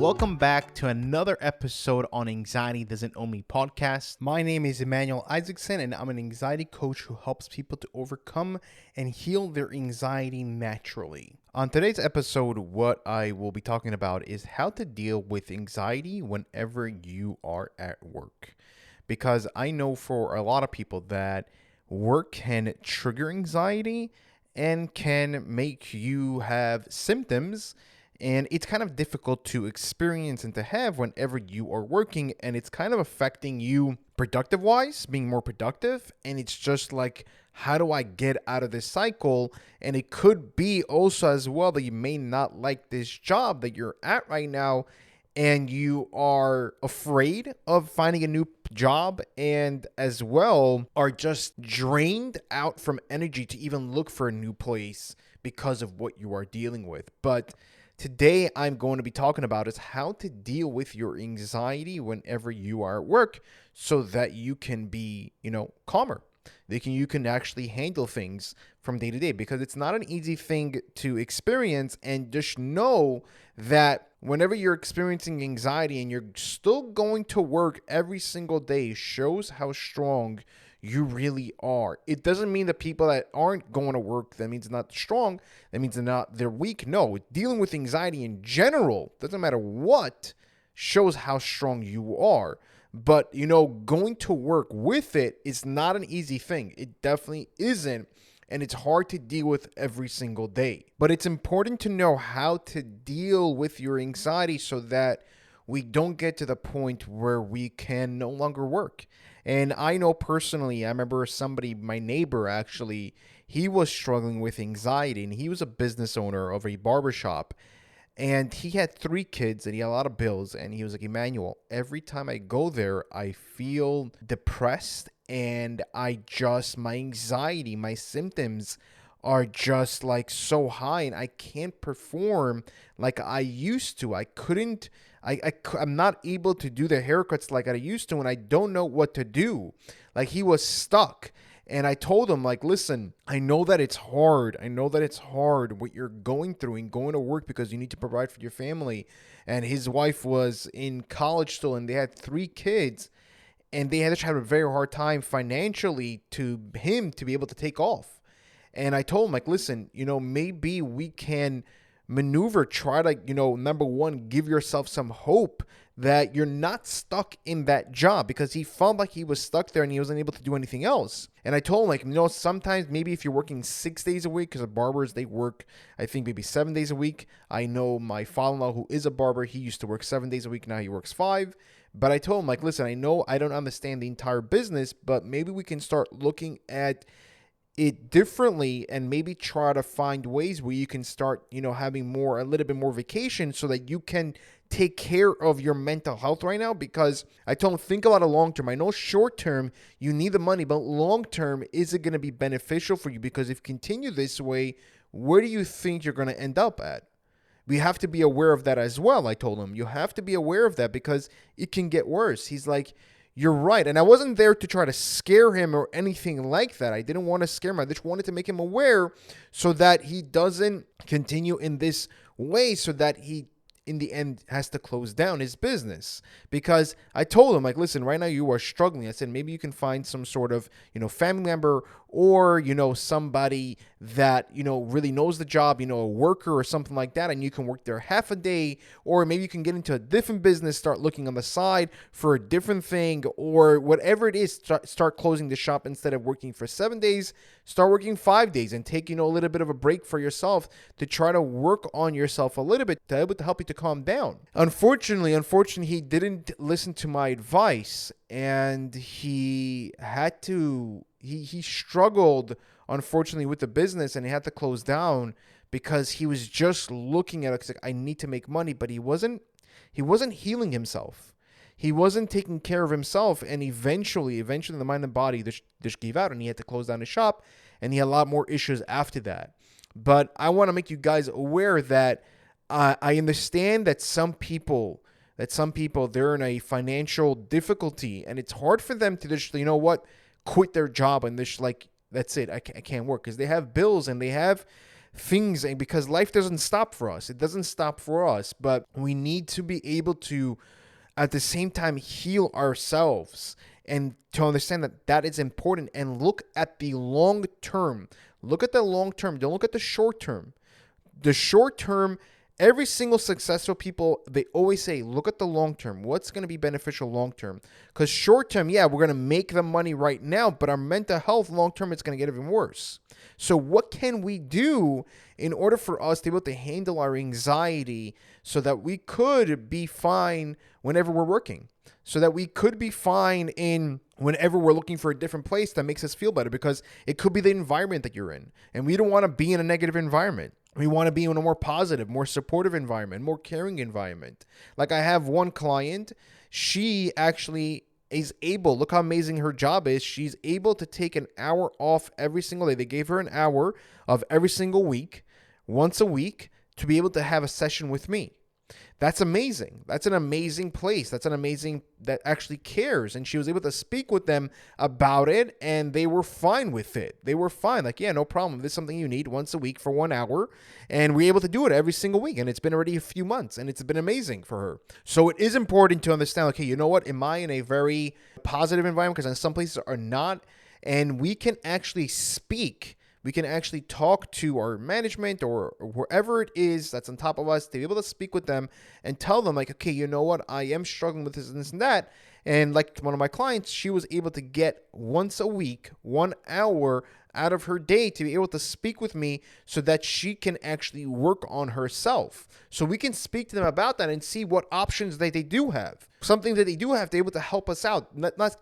Welcome back to another episode on Anxiety Doesn't Own Me podcast. My name is Emmanuel Isaacson, and I'm an anxiety coach who helps people to overcome and heal their anxiety naturally. On today's episode, what I will be talking about is how to deal with anxiety whenever you are at work. Because I know for a lot of people that work can trigger anxiety and can make you have symptoms. And it's kind of difficult to experience and to have whenever you are working, and it's kind of affecting you productive wise, being more productive. And it's just like, how do I get out of this cycle? And it could be also as well that you may not like this job that you're at right now, and you are afraid of finding a new job, and as well are just drained out from energy to even look for a new place because of what you are dealing with. But today, I'm going to be talking about is how to deal with your anxiety whenever you are at work so that you can be, calmer. You can actually handle things from day to day, because it's not an easy thing to experience. And just know that whenever you're experiencing anxiety and you're still going to work every single day shows how strong you really are. It doesn't mean that people that aren't going to work, that means they're not strong, that means they're weak. No, dealing with anxiety in general, doesn't matter what, shows how strong you are. But, going to work with it is not an easy thing. It definitely isn't. And it's hard to deal with every single day. But it's important to know how to deal with your anxiety so that we don't get to the point where we can no longer work. And I know personally, I remember my neighbor actually, he was struggling with anxiety, and he was a business owner of a barbershop. And he had 3 kids and he had a lot of bills. And he was like, Emmanuel, every time I go there, I feel depressed, and my anxiety, my symptoms are just like so high, and I can't perform like I used to. I'm not able to do the haircuts like I used to, and I don't know what to do. Like, he was stuck. And I told him, like, listen, I know that it's hard. I know that it's hard what you're going through and going to work because you need to provide for your family. And his wife was in college still, and they had 3 kids. And they had to have a very hard time financially to him to be able to take off. And I told him, like, listen, maybe we can try to, number one, give yourself some hope that you're not stuck in that job, because he felt like he was stuck there and he wasn't able to do anything else. And I told him, like, sometimes maybe if you're working 6 days a week, because the barbers, they work, I think, maybe 7 days a week. I know my father-in-law, who is a barber, he used to work 7 days a week. Now he works 5. But I told him, like, listen, I know I don't understand the entire business, but maybe we can start looking at it differently and maybe try to find ways where you can start, having a little bit more vacation so that you can take care of your mental health right now. Because I told him, think about it long term. I know short term you need the money, but long term, is it going to be beneficial for you? Because if you continue this way, where do you think you're going to end up at? We have to be aware of that as well. I told him, you have to be aware of that because it can get worse. He's like, you're right. And I wasn't there to try to scare him or anything like that. I didn't want to scare him. I just wanted to make him aware so that he doesn't continue in this way, so that he, in the end, has to close down his business. Because I told him, like, listen, right now you are struggling. I said, maybe you can find some sort of, family member or, somebody that, really knows the job, a worker or something like that, and you can work there half a day, or maybe you can get into a different business, start looking on the side for a different thing, or whatever it is, start closing the shop. Instead of working for 7 days, start working 5 days and take, a little bit of a break for yourself to try to work on yourself a little bit to be able to help you to calm down. Unfortunately, he didn't listen to my advice, and he had to, he struggled, unfortunately, with the business, and he had to close down because he was just looking at it like, I need to make money, but he wasn't healing himself. He wasn't taking care of himself, and eventually the mind and body just gave out, and he had to close down his shop, and he had a lot more issues after that. But I want to make you guys aware that I understand that some people, they're in a financial difficulty, and it's hard for them to just, quit their job and just like, that's it, I can't work, because they have bills and they have things, and because life doesn't stop for us. It doesn't stop for us, but we need to be able to at the same time heal ourselves and to understand that that is important and look at the long term. Look at the long term. Don't look at the short term. The short term, every single successful people, they always say, look at the long term. What's going to be beneficial long term? Because short term, yeah, we're going to make the money right now, but our mental health long term, it's going to get even worse. So what can we do in order for us to be able to handle our anxiety so that we could be fine whenever we're working? So that we could be fine in whenever we're looking for a different place that makes us feel better, because it could be the environment that you're in. And we don't want to be in a negative environment. We want to be in a more positive, more supportive environment, more caring environment. Like I have one client, she actually is able, look how amazing her job is. She's able to take an hour off every single day. They gave her an hour of every single week, once a week, to be able to have a session with me. That's amazing. That's an amazing place. That's an amazing that actually cares. And she was able to speak with them about it, and they were fine with it. They were fine. Like, yeah, no problem. If this is something you need once a week for 1 hour, and we're able to do it every single week. And it's been already a few months, and it's been amazing for her. So it is important to understand, okay, you know what? Am I in a very positive environment? Because in some places are not. And we can actually speak. We can actually talk to our management or wherever it is that's on top of us to be able to speak with them and tell them, like, okay, you know what? I am struggling with this and this and that. And like one of my clients, she was able to get once a week, 1 hour out of her day to be able to speak with me so that she can actually work on herself. So we can speak to them about that and see what options that they do have. Something that they do have to be able to help us out.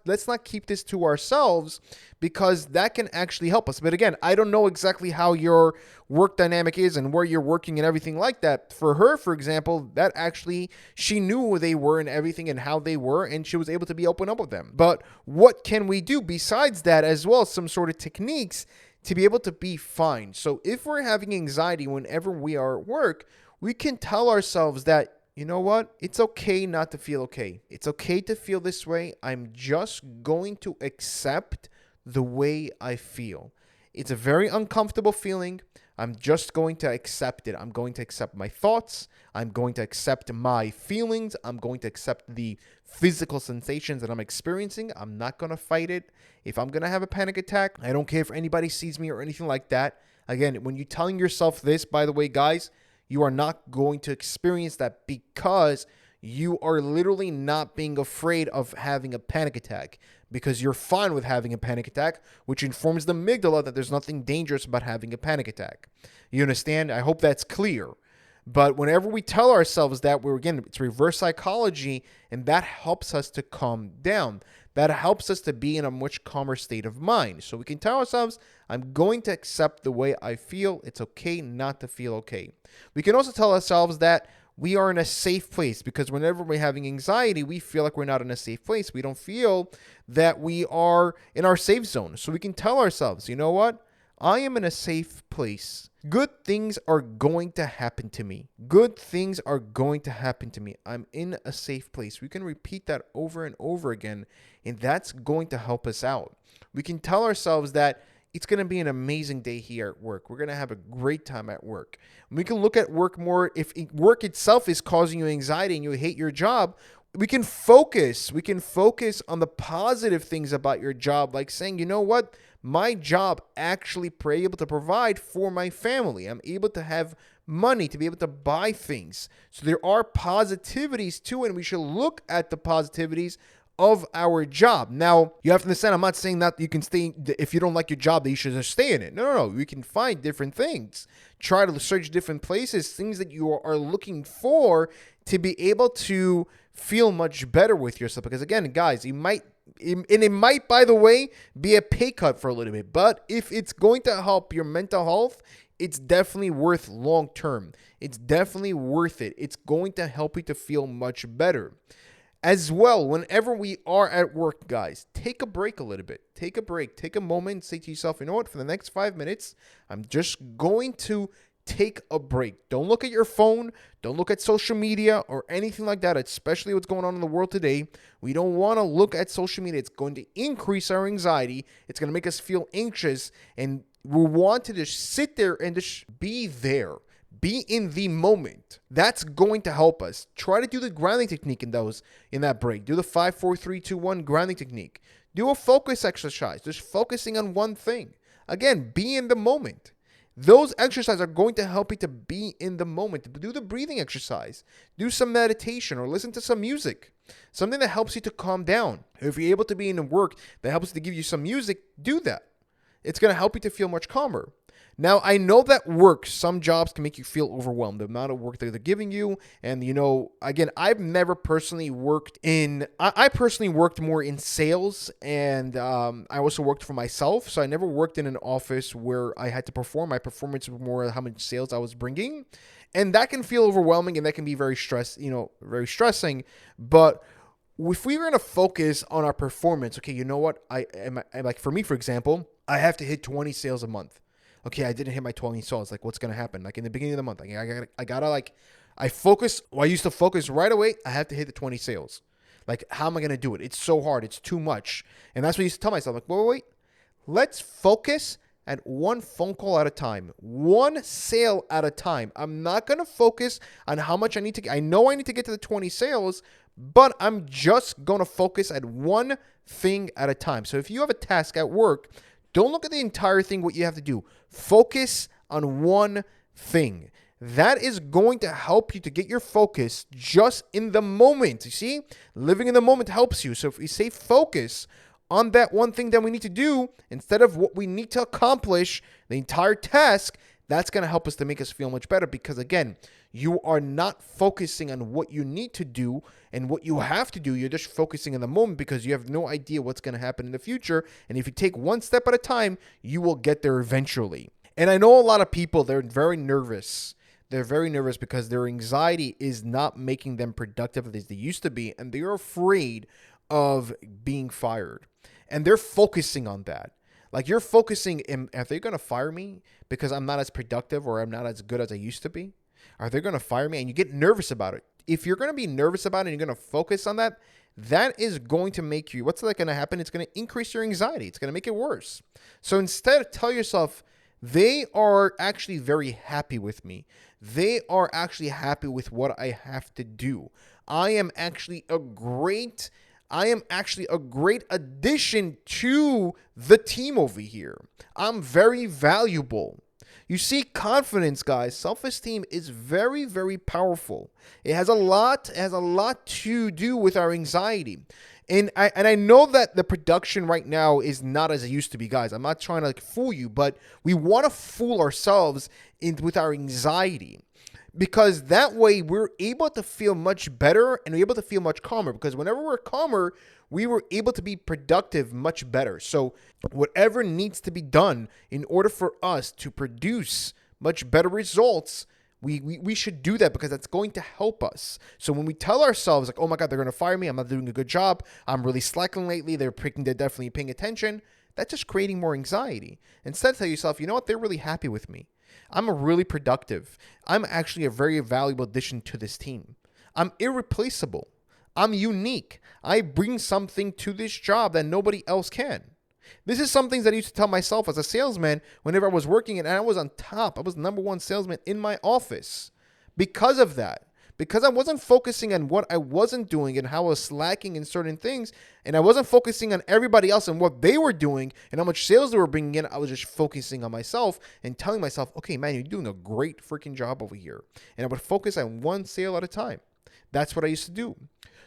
Let's not keep this to ourselves, because that can actually help us. But again, I don't know exactly how your work dynamic is and where you're working and everything like that. For her, for example, that actually, she knew who they were and everything and how they were, and she was able to be open up with them. But what can we do besides that as well? Some sort of techniques to be able to be fine. So if we're having anxiety whenever we are at work, we can tell ourselves that, you know what? It's okay not to feel okay. It's okay to feel this way. I'm just going to accept the way I feel. It's a very uncomfortable feeling. I'm just going to accept it. I'm going to accept my thoughts. I'm going to accept my feelings. I'm going to accept the physical sensations that I'm experiencing. I'm not going to fight it. If I'm going to have a panic attack, I don't care if anybody sees me or anything like that. Again, when you're telling yourself this, by the way, guys, you are not going to experience that, because you are literally not being afraid of having a panic attack, because you're fine with having a panic attack, which informs the amygdala that there's nothing dangerous about having a panic attack. You understand? I hope that's clear. But whenever we tell ourselves that, it's reverse psychology, and that helps us to calm down. That helps us to be in a much calmer state of mind. So we can tell ourselves, I'm going to accept the way I feel. It's okay not to feel okay. We can also tell ourselves that we are in a safe place, because whenever we're having anxiety, we feel like we're not in a safe place. We don't feel that we are in our safe zone. So we can tell ourselves, you know what? I am in a safe place. Good things are going to happen to me. Good things are going to happen to me. I'm in a safe place. We can repeat that over and over again, and that's going to help us out. We can tell ourselves that it's going to be an amazing day here at work. We're going to have a great time at work. We can look at work more. If work itself is causing you anxiety and you hate your job, we can focus. We can focus on the positive things about your job, like saying, you know what? My job actually able to provide for my family. I'm able to have money to be able to buy things. So there are positivities to it, and we should look at the positivities of our job. Now, you have to understand, I'm not saying that you can stay, if you don't like your job, that you should just stay in it. No. We can find different things. Try to search different places, things that you are looking for to be able to feel much better with yourself. Because again, guys, it might, by the way, be a pay cut for a little bit. But if it's going to help your mental health, it's definitely worth long term. It's definitely worth it. It's going to help you to feel much better. As well, whenever we are at work, guys, take a break a little bit. Take a break. Take a moment and say to yourself, you know what? For the next 5 minutes, I'm just going to take a break. Don't look at your phone. Don't look at social media or anything like that, especially what's going on in the world today. We don't want to look at social media. It's going to increase our anxiety. It's going to make us feel anxious, and We want to just sit there and just be there. Be in the moment. That's going to help us. Try to do the grounding technique in that break. Do the 5, 4, 3, 2, 1 grounding technique. Do a focus exercise, just focusing on one thing. Again, be in the moment. Those exercises are going to help you to be in the moment. Do the breathing exercise. Do some meditation or listen to some music. Something that helps you to calm down. If you're able to be in the work that helps to give you some music, do that. It's going to help you to feel much calmer. Now, I know that some jobs can make you feel overwhelmed, the amount of work that they're giving you. And, again, I've never personally worked I personally worked more in sales, and I also worked for myself. So I never worked in an office where I had to perform. My performance was more how much sales I was bringing. And that can feel overwhelming, and that can be very very stressing. But if we were going to focus on our performance, okay, you know what? Like for me, for example, I have to hit 20 sales a month. Okay, I didn't hit my 20 sales. Like, what's going to happen? Like, in the beginning of the month, I used to focus right away. I have to hit the 20 sales. Like, how am I going to do it? It's so hard. It's too much. And that's what I used to tell myself. Like, wait. Let's focus at one phone call at a time, one sale at a time. I'm not going to focus on how much I need to get. I know I need to get to the 20 sales, but I'm just going to focus at one thing at a time. So if you have a task at work, don't look at the entire thing, what you have to do. Focus on one thing. That is going to help you to get your focus just in the moment. You see, living in the moment helps you. So if we say focus on that one thing that we need to do instead of what we need to accomplish, the entire task, that's going to help us to make us feel much better, because again, you are not focusing on what you need to do and what you have to do. You're just focusing in the moment because you have no idea what's going to happen in the future. And if you take one step at a time, you will get there eventually. And I know a lot of people, they're very nervous. They're very nervous because their anxiety is not making them productive as they used to be. And they're afraid of being fired. And they're focusing on that. Like, you're focusing in, are they going to fire me because I'm not as productive or I'm not as good as I used to be? Are they going to fire me? And you get nervous about it. If you're going to be nervous about it and you're going to focus on that, that is going to make you, what's that going to happen? It's going to increase your anxiety. It's going to make it worse. So instead, tell yourself, they are actually very happy with me. They are actually happy with what I have to do. I am actually a great addition to the team over here. I'm very valuable. You see, confidence, guys, self-esteem is very, very powerful. It has a lot to do with our anxiety. And I know that the production right now is not as it used to be, guys. I'm not trying to fool you, but we want to fool ourselves with our anxiety. Because that way we're able to feel much better and we're able to feel much calmer. Because whenever we're calmer, we were able to be productive much better. So whatever needs to be done in order for us to produce much better results, we should do that, because that's going to help us. So when we tell ourselves like, oh my God, they're going to fire me, I'm not doing a good job, I'm really slacking lately, they're definitely paying attention, that's just creating more anxiety. Instead, tell yourself, you know what, they're really happy with me. I'm really productive. I'm actually a very valuable addition to this team. I'm irreplaceable. I'm unique. I bring something to this job that nobody else can. This is some things that I used to tell myself as a salesman whenever I was working, and I was on top. I was the number one salesman in my office because of that. Because I wasn't focusing on what I wasn't doing and how I was lacking in certain things, and I wasn't focusing on everybody else and what they were doing and how much sales they were bringing in. I was just focusing on myself and telling myself, okay, man, you're doing a great freaking job over here. And I would focus on one sale at a time. That's what I used to do.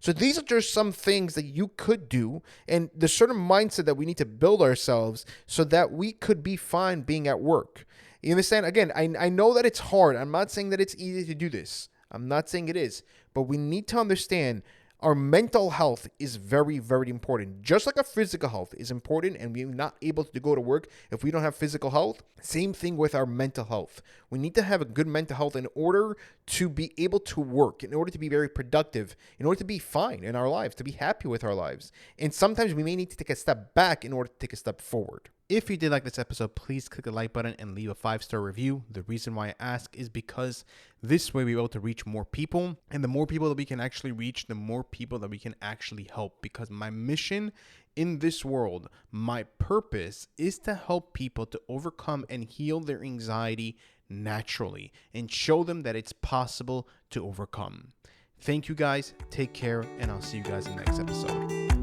So these are just some things that you could do, and the certain mindset that we need to build ourselves so that we could be fine being at work. You understand? Again, I know that it's hard. I'm not saying that it's easy to do this. I'm not saying it is, but we need to understand our mental health is very, very important. Just like our physical health is important, and we're not able to go to work if we don't have physical health. Same thing with our mental health. We need to have a good mental health in order to be able to work, in order to be very productive, in order to be fine in our lives, to be happy with our lives. And sometimes we may need to take a step back in order to take a step forward. If you did like this episode, please click the like button and leave a 5-star review. The reason why I ask is because this way we're able to reach more people, and the more people that we can actually reach, the more people that we can actually help. Because my mission in this world, my purpose is to help people to overcome and heal their anxiety naturally and show them that it's possible to overcome. Thank you guys. Take care, and I'll see you guys in the next episode.